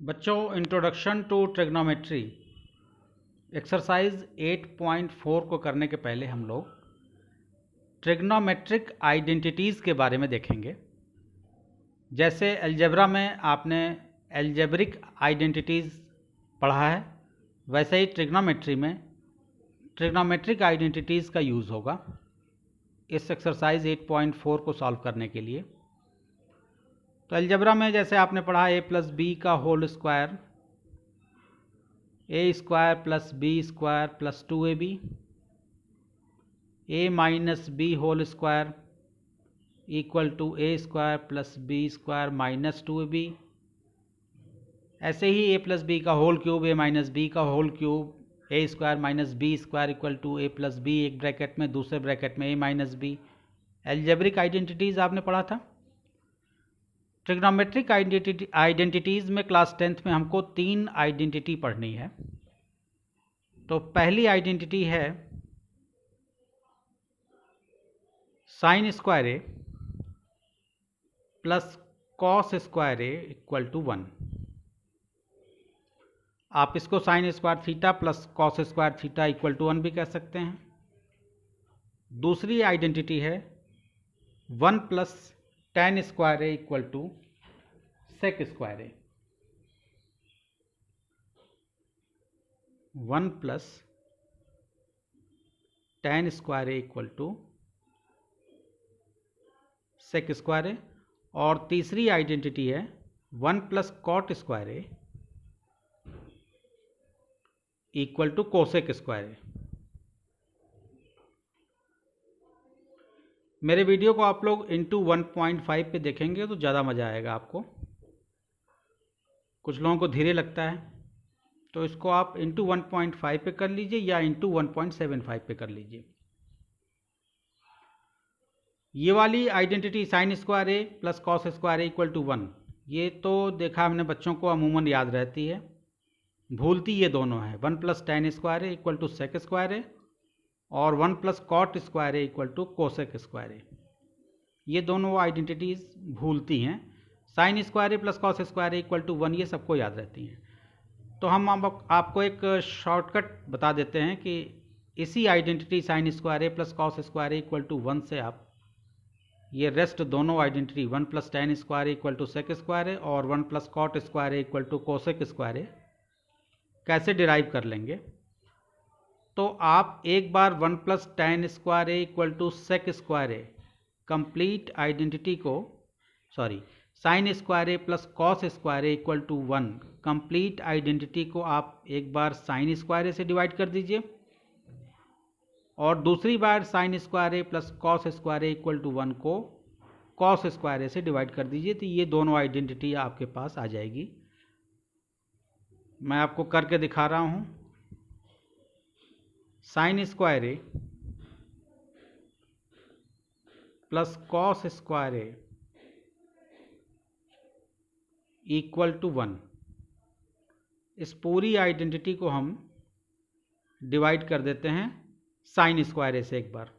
बच्चों, introduction to trigonometry exercise 8.4 को करने के पहले हम लोग ट्रिग्नोमेट्रिक आइडेंटिटीज़ के बारे में देखेंगे। जैसे अलजेब्रा में आपने अलजेब्रिक आइडेंटिटीज़ पढ़ा है, वैसे ही ट्रिग्नोमेट्री में ट्रिग्नोमेट्रिक आइडेंटिटीज़ का यूज़ होगा इस एक्सरसाइज 8.4 को सॉल्व करने के लिए। तो अलजेब्रा में जैसे आपने पढ़ा a प्लस बी का whole square, A square plus B square plus 2ab, a minus B whole square equal to A square plus B square minus 2ab। ऐसे ही a प्लस बी का whole cube, a minus B का whole cube, A square minus B square equal to A plus B, एक bracket में, दूसरे bracket में a minus B. Algebraic identities आपने पढ़ा था। ट्रिग्नोमेट्रिक आइडेंटिटीज़ में क्लास 10th में हमको 3 आइडेंटिटी पढ़नी है। तो पहली आइडेंटिटी है sine square A plus cos square A equal to 1। आप इसको sine square theta plus cos square theta equal to 1 भी कह सकते हैं। दूसरी आइडेंटिटी है 1 plus tan square A equal to sec square A. 1 plus tan square A equal to sec square A. और तीसरी आइडेंटिटी है 1 plus cot square A equal to cosec square A. मेरे वीडियो को आप लोग इंटू 1.5 पे देखेंगे तो ज़्यादा मज़ा आएगा आपको। कुछ लोगों को धीरे लगता है, तो इसको आप इंटू 1.5 पे कर लीजिए या इंटू 1.75 पे कर लीजिए। ये वाली identity sine square A plus cos square A equal to 1, ये तो देखा हमने बच्चों को अमूमन याद रहती है, भूलती ये दोनों है। 1 plus tan square A equal to sec square A और 1 plus cot square A equal to cosec square A. ये दोनों आइडेंटिटीज़ भूलती हैं। Sine square A plus cos square A equal to 1 ये सबको याद रहती हैं। तो हम आपको एक शॉर्टकट बता देते हैं कि इसी identity sine square A plus cos square A equal to 1 से आप ये रेस्ट दोनों identity 1 plus tan square A equal to sec square A और 1 plus cot square A equal to cosec square A कैसे डिराइव कर लेंगे। तो आप एक बार 1 plus tan square A equal to sec square A complete identity को, sine square A plus cos square A equal to 1 complete identity को आप एक बार साइन स्क्वायर ए से डिवाइड कर दीजिए और दूसरी बार sine square A plus cos square A equal to 1 को कॉस स्क्वायर ए से डिवाइड कर दीजिए। तो ये दोनों आइडेंटिटी आपके पास आ जाएगी। मैं आपको करके दिखा रहा हूँ। Sine square A plus cos square A equal to 1, इस पूरी आइडेंटिटी को हम डिवाइड कर देते हैं साइन स्क्वायर ए से एक बार।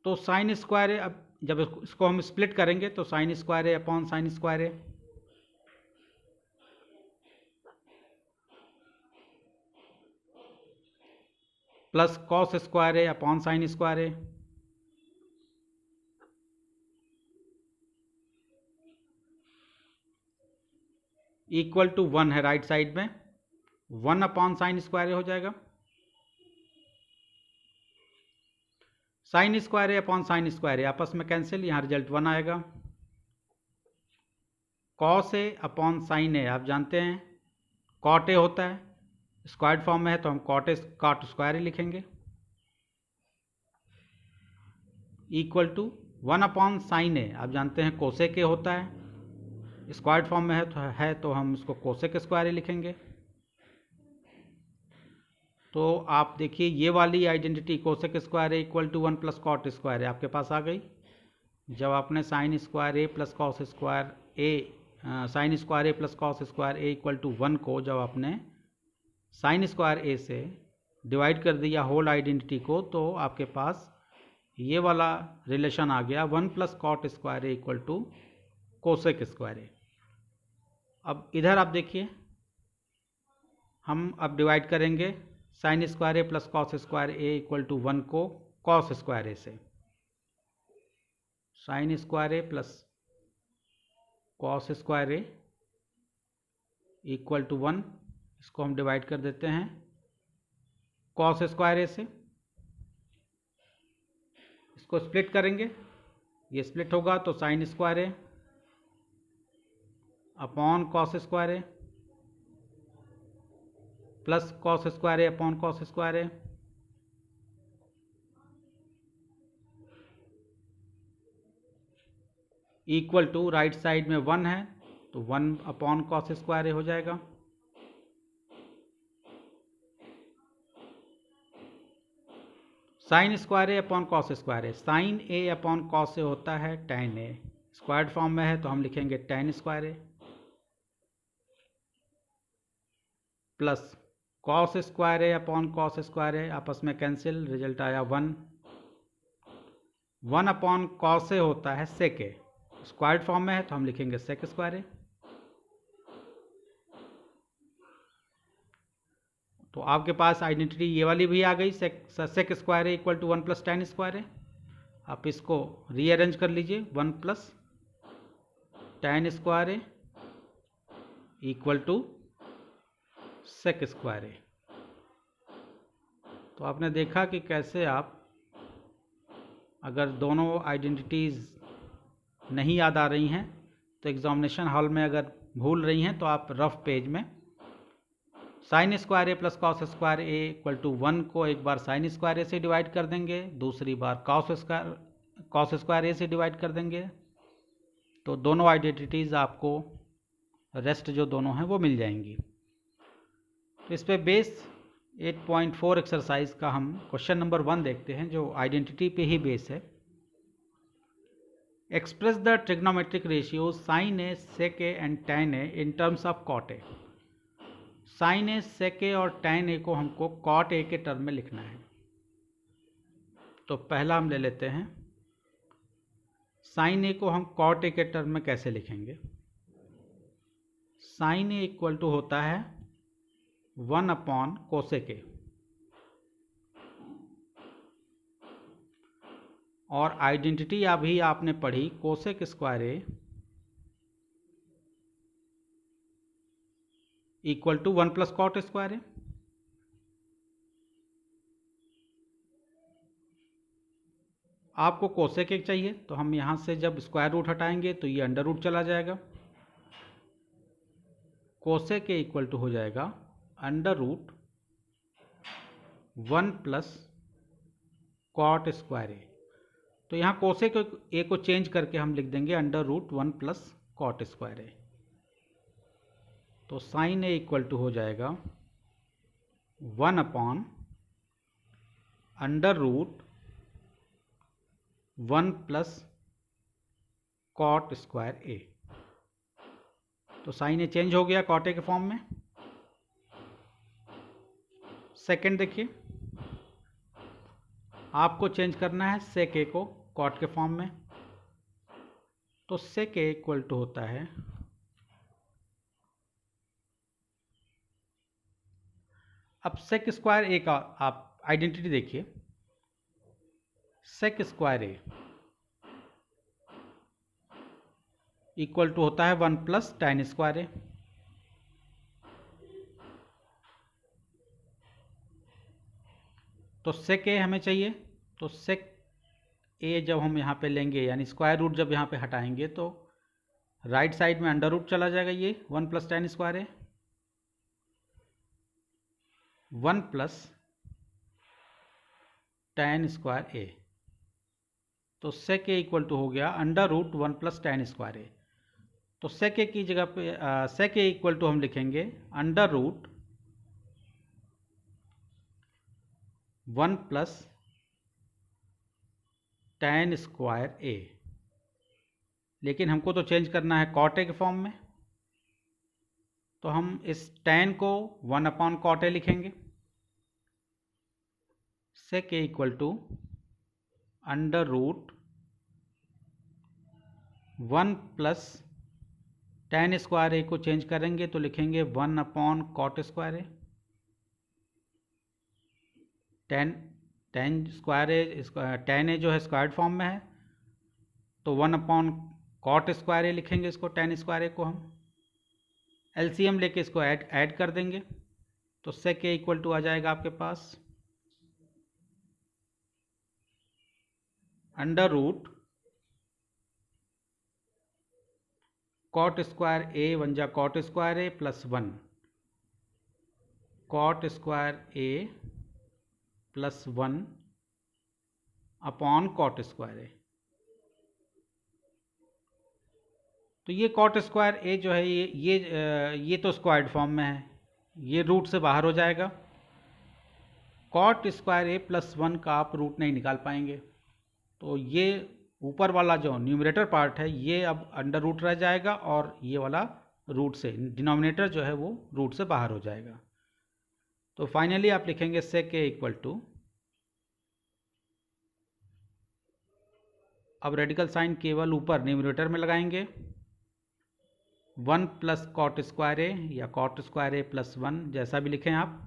तो साइन स्क्वायर ए, अब जब इसको हम स्प्लिट करेंगे तो sine square A upon sine square A, plus cos square A upon sine square A, equal to 1 है राइट साइड में, 1 अपॉन साइन स्क्वायर ए हो जाएगा। Sign square A upon sine square ए आपस में कैंसिल, यहाँ रिजल्ट 1 आएगा। कॉस ए अपॉन साइन ए आप जानते हैं कॉट ए होता है, स्क्वायर्ड फॉर्म में है तो हम कॉट स्क्वायर ए लिखेंगे, इक्वल टू 1 अपॉन साइन ए आप जानते हैं कोसेक ए होता है, स्क्वायर्ड फॉर्म में है तो हम इसको कोसेक स्क्वायर ए लिखेंगे। तो आप देखिए ये वाली identity cosec square A equal to 1 plus cot square A आपके पास आ गई। जब आपने sine square A plus cos square A sine square A plus cos square A equal to 1 को जब आपने साइन स्क्वायर ए से डिवाइड कर दिया होल आइडेंटिटी को, तो आपके पास ये वाला रिलेशन आ गया 1 plus cot square A equal to cosec square A. अब इधर आप देखिए, हम अब डिवाइड करेंगे sine square A plus cos square A equal to 1 को कॉस स्क्वायर ए से। Sine square A plus cos square A equal to 1, इसको हम डिवाइड कर देते हैं कॉस स्क्वायर ए से। इसको स्प्लिट करेंगे, ये स्प्लिट होगा तो sine square A upon cos square A plus cos square A upon cos square A equal to, right side में 1 है तो 1 अपॉन कॉस स्क्वायर ए हो जाएगा। Sign square A upon cos square A, sine A upon cos A होता है tan A, squared form में है तो हम लिखेंगे tan square A plus cos square A upon cos square ए, आपस में कैंसिल, रिजल्ट आया 1। 1 अपॉन कॉस ए होता है सेक ए, स्क्वायर्ड फॉर्म में है तो हम लिखेंगे सेक स्क्वायर ए। तो आपके पास आइडेंटिटी ये वाली भी आ गई, sec square A equal to 1 plus tan square A. आप इसको रीअरेंज कर लीजिए, 1 plus tan square A equal to sec square A. तो आपने देखा कि कैसे आप अगर दोनों आइडेंटिटीज़ नहीं याद आ रही हैं तो एग्जामिनेशन हॉल में अगर भूल रही हैं तो आप रफ पेज में sine square A plus cos square A equal to 1 को एक बार साइन स्क्वायर ए से डिवाइड कर देंगे, दूसरी बार कॉस स्क्वायर ए से डिवाइड कर देंगे, तो दोनों आइडेंटिटीज़ आपको रेस्ट जो दोनों हैं वो मिल जाएंगी। तो इस पे बेस 8.4 एक्सरसाइज का हम क्वेश्चन नंबर 1 देखते हैं, जो आइडेंटिटी पे ही बेस है। Express the trigonometric ratio sine A, sec A and tan A in terms of cot A. Sine A, sec A और टैन ए को हमको कॉट ए के टर्म में लिखना है। तो पहला हम ले लेते हैं, साइन ए को हम कॉट ए के टर्म में कैसे लिखेंगे। साइन ए इक्वल टू होता है 1 अपॉन कोसेक ए, और आइडेंटिटी अभी आपने पढ़ी cosec square A equal to 1 plus cot square A. आपको कोसेक एक चाहिए तो हम यहाँ से जब स्क्वायर रूट हटाएंगे तो ये अंडर रूट चला जाएगा। कोसेक ए इक्वल टू हो जाएगा under root 1 plus cot square A. तो यहाँ कोसेक ए को चेंज करके हम लिख देंगे under root 1 plus cot square A. तो साइन ए इक्वल टू हो जाएगा 1 upon under root 1 plus cot square A. तो साइन ए चेंज हो गया कॉट ए के फॉर्म में। सेकंड देखिए, आपको चेंज करना है सेक ए को कॉट के फॉर्म में। तो सेक ए इक्वल टू होता है अब सेक स्क्वायर ए का आप आइडेंटिटी देखिए, sec square A equal to होता है 1 प्लस टैन स्क्वायर ए। तो सेक ए हमें चाहिए, तो सेक ए जब हम यहाँ पे लेंगे यानी स्क्वायर रूट जब यहाँ पे हटाएंगे तो राइट साइड में अंडर रूट चला जाएगा, ये 1 plus tan square A 1 plus tan square A. तो सेक ए इक्वल टू हो गया under root 1 plus tan square A. तो सेक ए की जगह पे सेक ए इक्वल टू हम लिखेंगे under root 1 plus tan square A. लेकिन हमको तो चेंज करना है कॉट ए के फॉर्म में, तो हम इस टैन को 1 अपॉन कॉट ए लिखेंगे। Sec A equal to under root 1 plus tan square A को चेंज करेंगे तो लिखेंगे 1 upon cot square A. tan square A tan A जो है स्क्वायर्ड फॉर्म में है तो 1 अपॉन कॉट स्क्वायर ए लिखेंगे इसको, tan स्क्वायर ए को हम एलसीएम लेके इसको ऐड कर देंगे तो सेक ए इक्वल टू आ जाएगा आपके पास under root cot square A 1 जा cot square A plus 1 cot square A plus 1 upon cot square A. तो ये कॉट स्क्वायर ए जो है ये तो स्क्वायर्ड फॉर्म में है, ये रूट से बाहर हो जाएगा। कॉट स्क्वायर ए प्लस 1 का आप रूट नहीं निकाल पाएंगे, तो ये ऊपर वाला जो न्यूमरेटर पार्ट है ये अब अंडर रूट रह जाएगा और ये वाला रूट से डिनोमिनेटर जो है वो रूट से बाहर हो जाएगा। तो फाइनली आप लिखेंगे सेक ए इक्वल टू, अब रेडिकल साइन केवल ऊपर न्यूमरेटर में लगाएंगे, 1 प्लस कॉट स्क्वायर ए या कॉट स्क्वायर ए प्लस 1 जैसा भी लिखें आप,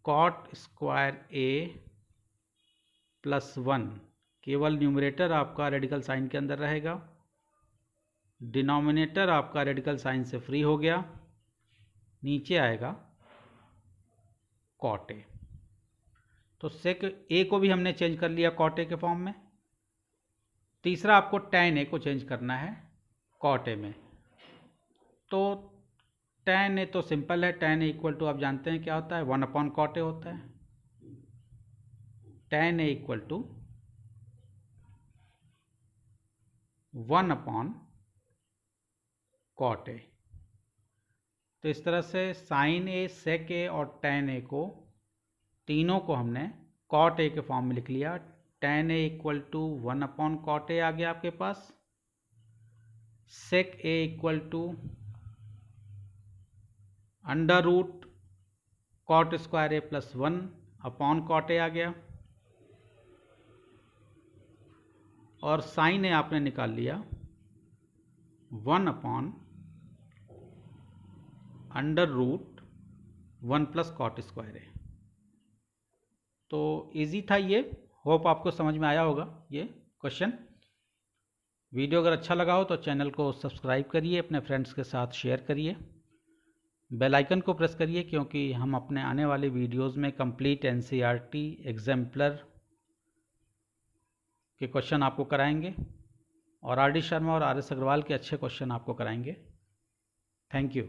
कॉट स्क्वायर ए प्लस 1 केवल न्यूमरेटर आपका रेडिकल साइन के अंदर रहेगा, डिनोमिनेटर आपका रेडिकल साइन से फ्री हो गया, नीचे आएगा कॉट ए। तो सेक ए को भी हमने चेंज कर लिया कॉट ए के फॉर्म में। तीसरा आपको tan ए को चेंज करना है कॉट ए में। तो tan ए तो सिंपल है, tan ए इक्वल टू आप जानते हैं क्या होता है, 1 अपॉन कॉट ए होता है। tan A equal to 1 upon cot A. तो इस तरह से साइन ए, सेक ए और tan ए को तीनों को हमने कॉट ए के फॉर्म में लिख लिया। tan A equal to 1 upon cot A आ गया आपके पास, sec A equal to under root cot square A plus 1 upon cot A आ गया, और साइन ए आपने निकाल लिया 1 upon under root 1 plus cot square A. तो इजी था ये, होप आपको समझ में आया होगा ये क्वेश्चन। वीडियो अगर अच्छा लगा हो तो चैनल को सब्सक्राइब करिए, अपने फ्रेंड्स के साथ शेयर करिए, बेल आइकन को प्रेस करिए, क्योंकि हम अपने आने वाले वीडियोस में कंप्लीट एनसीईआरटी एग्जाम्पलर के क्वेश्चन आपको कराएंगे और आर डी शर्मा और आर एस अग्रवाल के अच्छे क्वेश्चन आपको कराएंगे। Thank you.